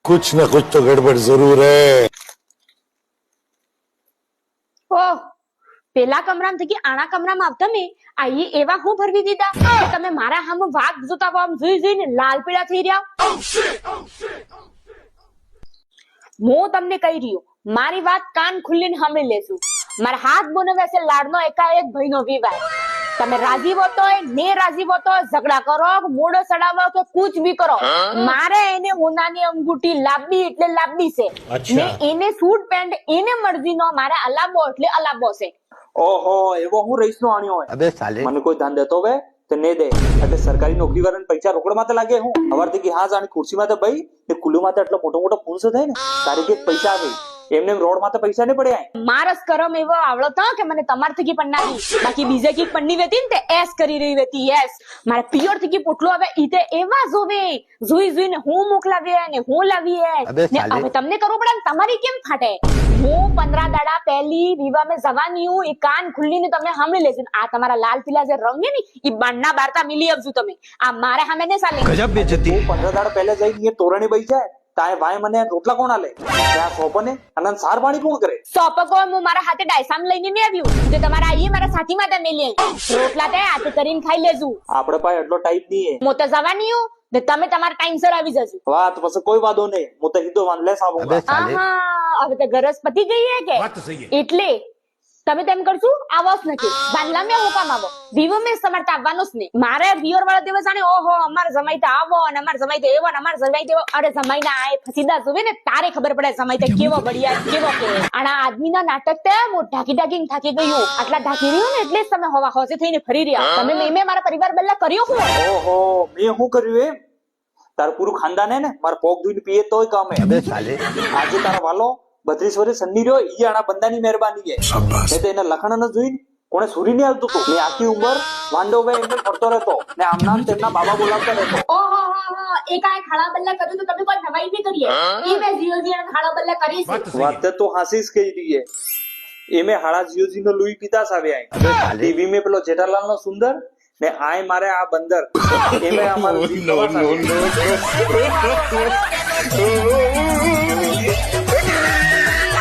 कुछ न कुछ तो गड़बड़ जरूर है। ઓહ, પેલા કમરામાં થકી આણા કમરામાં આવતા મેં આઈ એવા હું ભરવી દીધા કે તમે મારા હામે વાઘ જોતા આમ જોઈ જોઈને લાલ પીળા થઈ રહ્યા. હું તમને કહી રહ્યું, મારી વાત કાન ખુલ્લીને સાંભળી લેશું. મારા હાથ બોને વેસે લાડનો એકાએક ભાઈનો વિવાહ. તમે રાજી હો તોય ને રાજી હો તો ઝઘડા કરો, મોડો સડાવો કે કુછ બી કરો, મારે એને હોનાની અંગૂઠી લાંબી એટલે લાંબી છે ને એને સૂટ પેન્ટ એને મરજીનો મારે અલાબો એટલે અલાબો છે. ઓહો, એવો હું રહીશનો આણ્યો હોય. અબે સાલે મને કોઈ ધ્યાન દેતો હવે તો ને દે. એટલે સરકારી નોકરી વાળાને પૈસા રોકડમાં તો લાગે. હું સવારથી કે હા જાણી ખુરશીમાં તો ભાઈ ને કુલ્લુમાં તો એટલો મોટો મોટો પૂંછો થાય ને તારી કે પૈસા આવે એમને રોડ માં તો પૈસા નહીં પડ્યા. મારસ કરમ એવો આવડો તો કે મને તમાર થકી પણ નાખી, બાકી બીજે કી પન્ની વેતી ને તે એસ કરી રહી વેતી એસ. મારે પિયોર થકી પોટલો આવે ઈતે એવા જોવે જોઈ જોઈને હું મોકલાવે ને હું લાવીએ ને હવે તમને કરવું પડે ને તમારી કેમ ફાટે. હું 15 દાડા પહેલી વિવાહ મે જવાની હું, એ કાન ખુલ્લીને તમે સાંભળી લેજો. આ તમારા લાલ પીલા જે રંગ ને ઈ બાંડના બારતા મિલી આવજો તમે. આ મારે સામે ને ચાલે. ગજબ બેજતી. હું 15 દાડા પહેલા જઈને એ તોરણી બઈ જાય તાય ભાઈ મને રોટલા કોણ આલે? આ સોપને અનંત સાર પાણી કોણ કરે? સોપકો હું મારા હાથે ડાયસામ લઈને ને આવ્યું તે તમારા આઈએ મારા સાથી માં તમે લે રોટલા તે હાથે કરીને ખાઈ લેજો. આપણે પાસે એટલો ટાઈમ નહીં હે. હું તો જવાની હું ને તમે તમારા ટાઈમસર આવી જજો. વાહ તો પછી કોઈ વાંધો નહીં. હું તો સીધો વાંધલે સાબુંગા. આહા, હવે તો ગરજ પતી ગઈ હે કે એટલે તમે તેમ કરશું આવોસ નથી બાંધલા મે હું કામ આવો વિવો મે સમર્થ આવવાનું જ નહીં. મારે વિયોર વાળા દિવસ આને ઓહો અમાર જમાઈ તો આવો અને અમાર જમાઈ તો એવો ને અમાર જમાઈ તો અરે જમાઈ ના આ ફસીદા જોવે ને તારે ખબર પડે જમાઈ તો કેવો બળિયા કેવો કે આના આદમીના નાટક તે હું ઢાકી ઢાકીને થાકી ગયું. આટલા ઢાકી રહ્યો ને એટલે જ તમે હવા હોશે થઈને ફરી રહ્યા. તમે મેં મારા પરિવાર બલ્લા કર્યો હું. ઓહો, મેં શું કર્યું એમ? તારું પૂરું ખાનદાન હે ને મારા પોક દૂધ પીએ તોય કામ હે. અબે સાલે આજે તારા વાલો 32 વર્ષે સન્ની રહ્યો ઈ આના બંદાની મહેરબાની હે. મેં તો એના લખણ ન જોઈને કોણે સુરી નહીં આવતું હતું. મેં આખી ઉંમર વાંડોભાઈ એમને ફરતો રહેતો ને આમ નામ તેમના બાબા બોલાવતા રહેતો. ઓહો એકાએ ખાડા બલ્લા કર્યું તો તમે કોઈ નવાઈ નહીં કરીએ. ઈ મે જીઓજી ખાડા બલ્લા કરી છે. વાત તો હાસી જ કહી રહી હે. એમે હાડા જીઓજી નો લુઈ પીતા આવ્યા. ટીવી મે પેલો જેઠાલાલ નો સુંદર ને આય મારે આ બંદર એમે અમારું